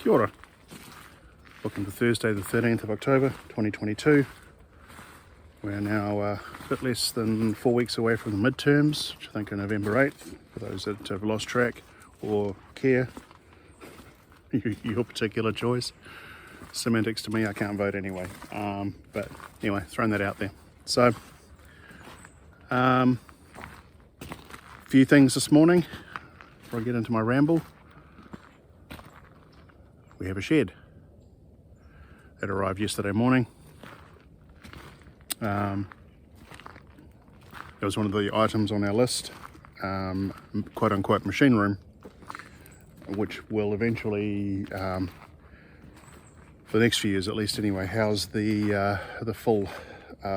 Kia ora. Welcome to Thursday the 13th of October 2022. We're now a bit less than 4 weeks away from the midterms, which I think are November 8th, for those that have lost track or care. Your particular choice. Semantics to me, I can't vote anyway. But anyway, throwing that out there. So, few things this morning before I get into my ramble. We have a shed. It arrived yesterday morning. It was one of the items on our list, quote unquote machine room, which will eventually, for the next few years at least anyway, house the full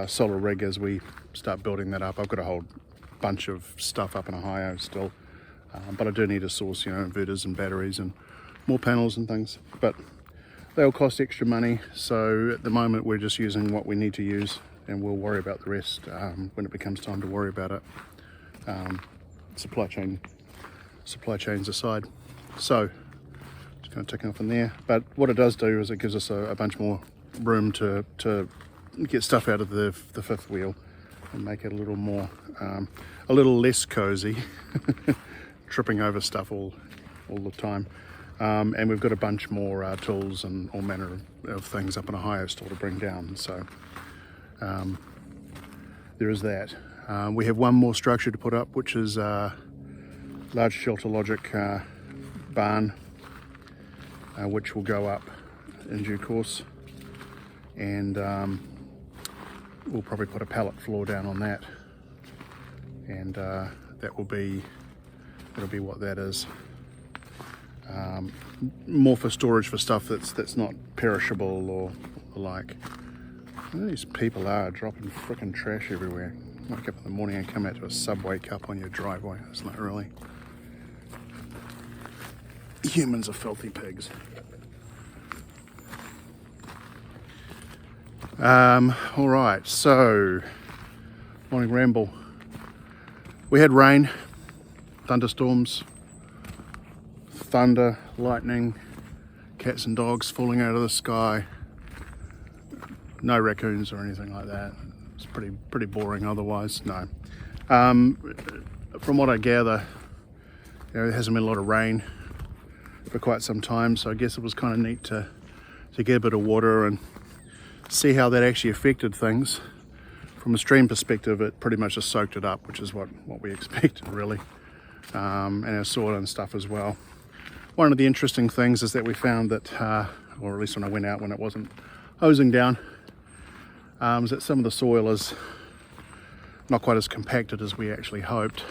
solar rig as we start building that up. I've got a whole bunch of stuff up in Ohio still, but I do need to source, inverters and batteries and more panels and things, but they'll cost extra money. So at the moment we're just using what we need to use, and we'll worry about the rest when it becomes time to worry about it. Supply chains aside. So just kind of ticking off in there, but what it does do is it gives us a bunch more room to get stuff out of the fifth wheel and make it a little more, a little less cozy, tripping over stuff all the time. And we've got a bunch more tools and all manner of things up in Ohio still to bring down. So there is that. We have one more structure to put up, which is a large shelter logic barn, which will go up in due course. And we'll probably put a pallet floor down on that. And that'll be what that is. More for storage for stuff that's not perishable or the like. These people are dropping frickin' trash everywhere. Wake up in the morning and come out to a Subway cup on your driveway. It's not really. Humans are filthy pigs. All right, so morning ramble. We had rain, thunderstorms. Thunder, lightning, cats and dogs falling out of the sky. No raccoons or anything like that. It's pretty boring otherwise. No. From what I gather, there hasn't been a lot of rain for quite some time, so I guess it was kind of neat to get a bit of water and see how that actually affected things. From a stream perspective, it pretty much just soaked it up, which is what we expected really, and our soil and stuff as well. One of the interesting things is that we found that, or at least when I went out when it wasn't hosing down, is that some of the soil is not quite as compacted as we actually hoped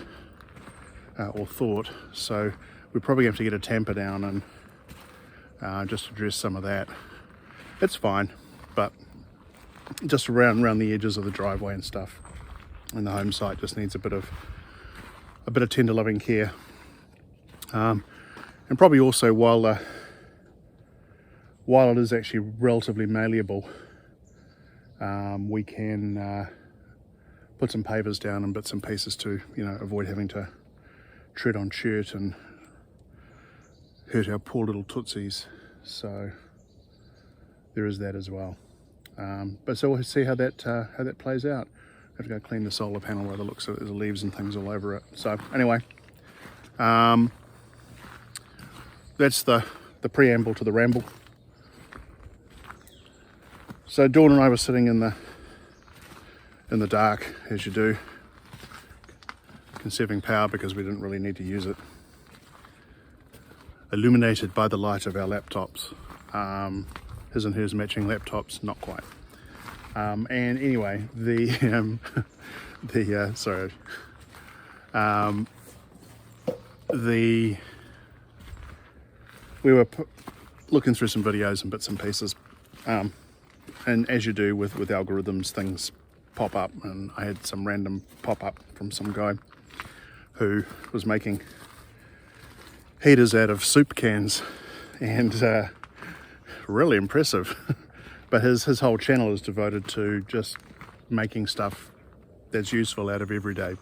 or thought. So we probably have to get a tamper down and just address some of that. It's fine, but just around the edges of the driveway and stuff, and the home site just needs a bit of tender loving care. And probably also while it is actually relatively malleable, we can put some pavers down and bits and pieces to avoid having to tread on chert and hurt our poor little tootsies. So there is that as well. But so we'll see how that plays out. I have to go clean the solar panel where it looks like there's leaves and things all over it. So anyway. That's the preamble to the ramble. So Dawn and I were sitting in the dark, as you do, conserving power because we didn't really need to use it. Illuminated by the light of our laptops, his and hers matching laptops, not quite. And anyway, we were looking through some videos and bits and pieces, and as you do with algorithms, things pop up, and I had some random pop up from some guy who was making heaters out of soup cans, and really impressive. But his whole channel is devoted to just making stuff that's useful out of everyday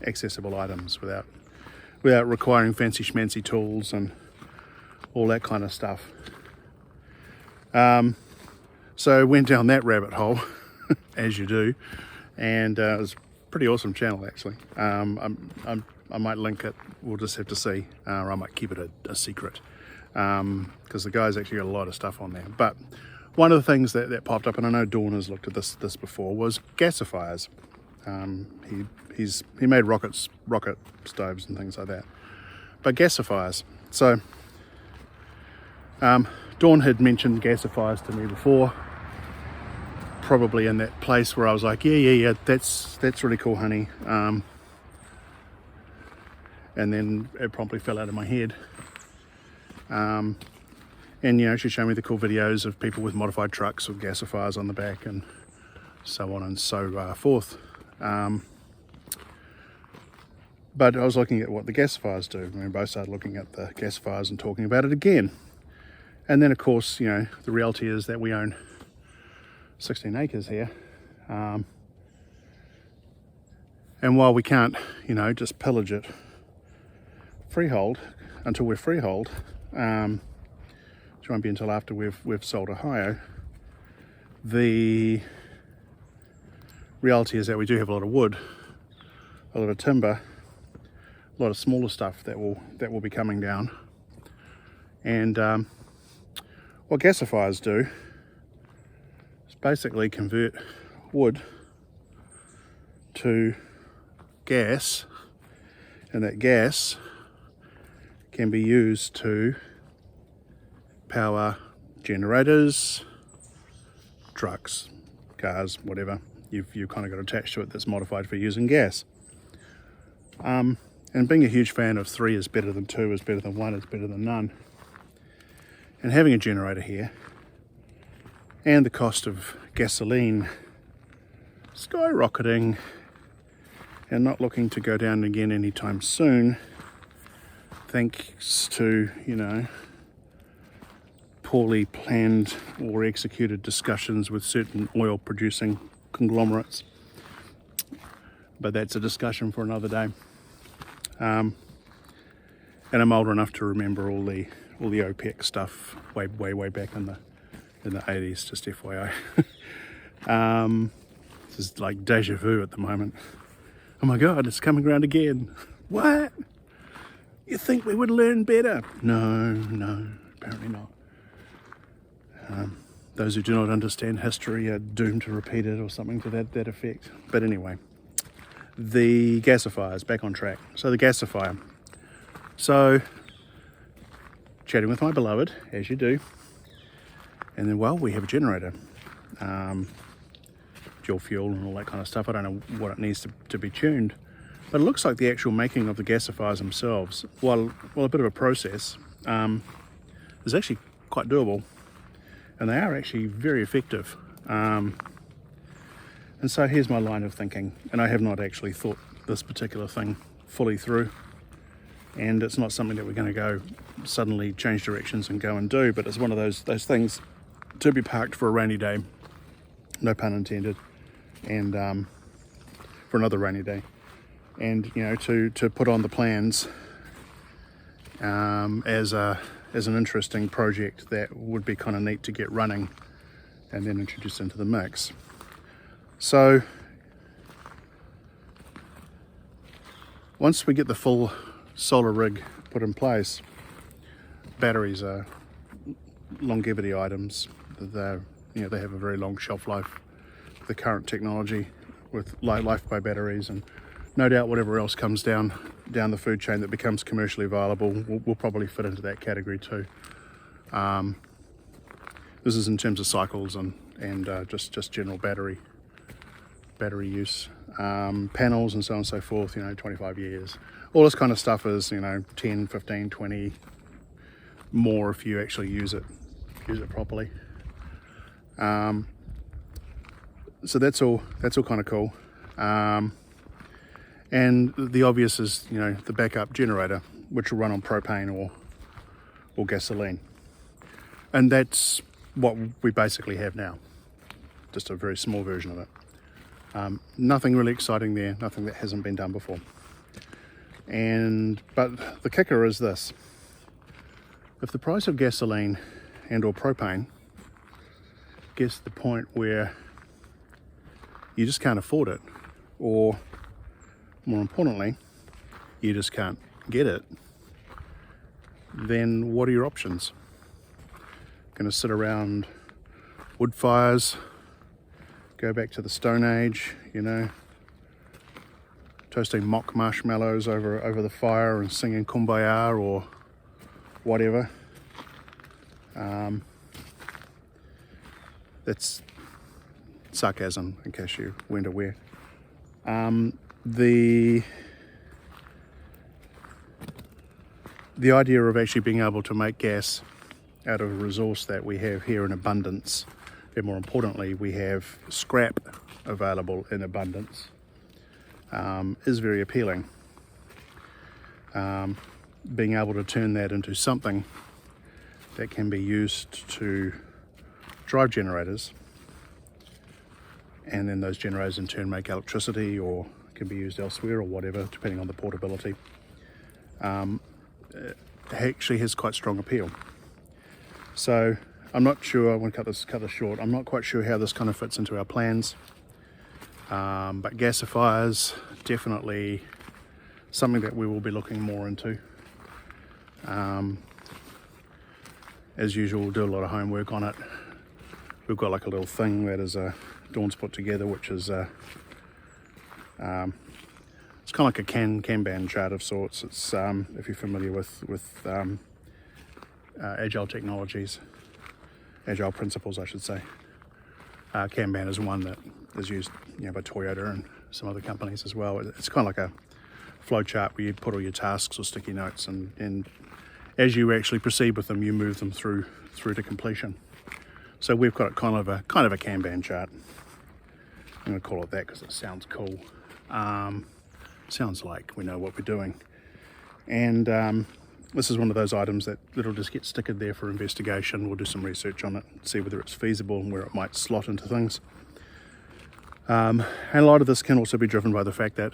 accessible items without requiring fancy schmancy tools and all that kind of stuff. So went down that rabbit hole, as you do, and it was a pretty awesome channel actually. I might link it, we'll just have to see, or I might keep it a secret, because the guy's actually got a lot of stuff on there. But one of the things that popped up, and I know Dawn has looked at this before, was gasifiers. He made rocket stoves and things like that, but gasifiers. So Dawn had mentioned gasifiers to me before, probably in that place where I was like, yeah, that's really cool, honey. And then it promptly fell out of my head. And you know, she showed me the cool videos of people with modified trucks with gasifiers on the back and so on and so forth. But I was looking at what the gasifiers do, and we both started looking at the gasifiers and talking about it again. And then of course, you know, the reality is that we own 16 acres here. And while we can't, you know, just pillage it freehold until we're freehold, which won't be until after we've sold Ohio, the reality is that we do have a lot of wood, a lot of timber, a lot of smaller stuff that will be coming down. And what gasifiers do is basically convert wood to gas, and that gas can be used to power generators, trucks, cars, whatever you've kind of got attached to it that's modified for using gas. And being a huge fan of 3 is better than 2, is better than 1, is better than none. And having a generator here, and the cost of gasoline skyrocketing and not looking to go down again anytime soon, thanks to, you know, poorly planned or executed discussions with certain oil producing conglomerates. But that's a discussion for another day. And I'm old enough to remember all the OPEC stuff way back in the 80s, just FYI. This is like deja vu at the moment. Oh my God, it's coming around again. What? You think we would learn better? No, apparently not. Those who do not understand history are doomed to repeat it, or something to that effect. But anyway, the gasifiers, back on track. So the gasifier. So, chatting with my beloved, as you do. And then, well, we have a generator. Dual fuel and all that kind of stuff. I don't know what it needs to be tuned. But it looks like the actual making of the gasifiers themselves, while a bit of a process, is actually quite doable. And they are actually very effective. And so here's my line of thinking. And I have not actually thought this particular thing fully through. And it's not something that we're going to go suddenly change directions and go and do, but it's one of those things to be parked for a rainy day, no pun intended, and for another rainy day. And, you know, to put on the plans as an interesting project that would be kind of neat to get running and then introduce into the mix. So once we get the full solar rig put in place, batteries are longevity items. They have a very long shelf life. The current technology with life by batteries, and no doubt whatever else comes down the food chain that becomes commercially viable will probably fit into that category too. This is in terms of cycles and just general battery use, panels and so on and so forth. 25 years. All this kind of stuff is 10, 15, 20 more if you actually use it properly. So that's all kind of cool. And the obvious is, the backup generator, which will run on propane or gasoline. And that's what we basically have now. Just a very small version of it. Nothing really exciting there, nothing that hasn't been done before. But the kicker is this. if the price of gasoline and or propane gets to the point where you just can't afford it, or more importantly, you just can't get it, then what are your options? Going to sit around wood fires, go back to the Stone Age, you know, toasting mock marshmallows over the fire and singing Kumbaya or whatever. That's sarcasm, in case you weren't aware. The idea of actually being able to make gas out of a resource that we have here in abundance, and more importantly, we have scrap available in abundance, is very appealing. Being able to turn that into something that can be used to drive generators, and then those generators in turn make electricity or can be used elsewhere or whatever, depending on the portability, actually has quite strong appeal. So I'm not sure, I want to cut this short, I'm not quite sure how this kind of fits into our plans, but gasifiers, definitely something that we will be looking more into. As usual, we'll do a lot of homework on it. We've got like a little thing that is Dawn's put together, which is it's kind of like a Kanban chart of sorts. It's if you're familiar with agile technologies, agile principles, I should say. Kanban is one that is used, you know, by Toyota and some other companies as well. It's kind of like a flow chart where you put all your tasks or sticky notes, and as you actually proceed with them, you move them through to completion. So we've got kind of a Kanban chart. I'm going to call it that because it sounds cool. Sounds like we know what we're doing. And this is one of those items that'll just get stickered there for investigation. We'll do some research on it, see whether it's feasible and where it might slot into things. And a lot of this can also be driven by the fact that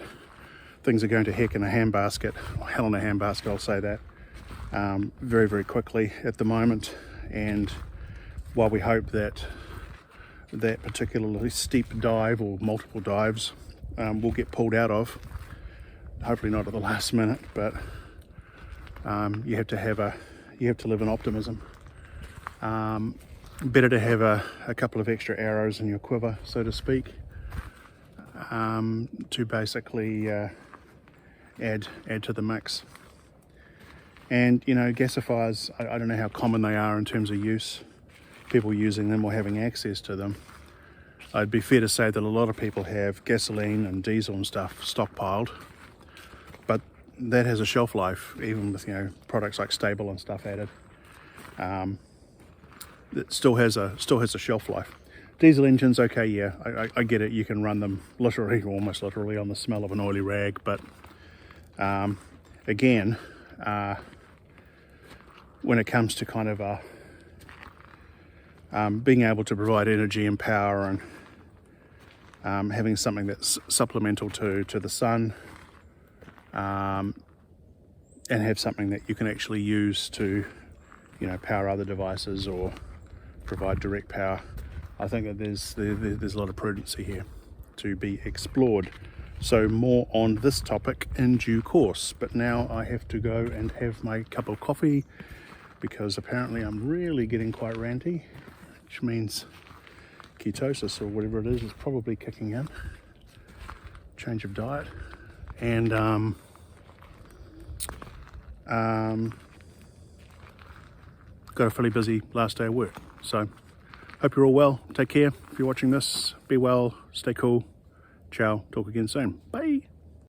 things are going to heck in a handbasket, or hell in a handbasket, I'll say that, very, very quickly at the moment. And while we hope that particularly steep dive or multiple dives will get pulled out of, hopefully not at the last minute, but you have to live in optimism. Better to have a couple of extra arrows in your quiver, so to speak, to basically add to the mix. And you know, gasifiers, I don't know how common they are in terms of use, people using them or having access to them. It'd be fair to say that a lot of people have gasoline and diesel and stuff stockpiled, but that has a shelf life, even with, you know, products like Stable and stuff added. It still has a shelf life. Diesel engines, okay, yeah, I get it. You can run them literally, or almost literally, on the smell of an oily rag. But again, when it comes to kind of being able to provide energy and power, and having something that's supplemental to the sun, and have something that you can actually use to, you know, power other devices or provide direct power, I think that there's a lot of prudency here to be explored. So more on this topic in due course. But now I have to go and have my cup of coffee, because apparently I'm really getting quite ranty, which means ketosis or whatever it is probably kicking in. Change of diet. And got a fairly busy last day of work. So hope you're all well. Take care. If you're watching this, be well, stay cool. Ciao. Talk again soon. Bye.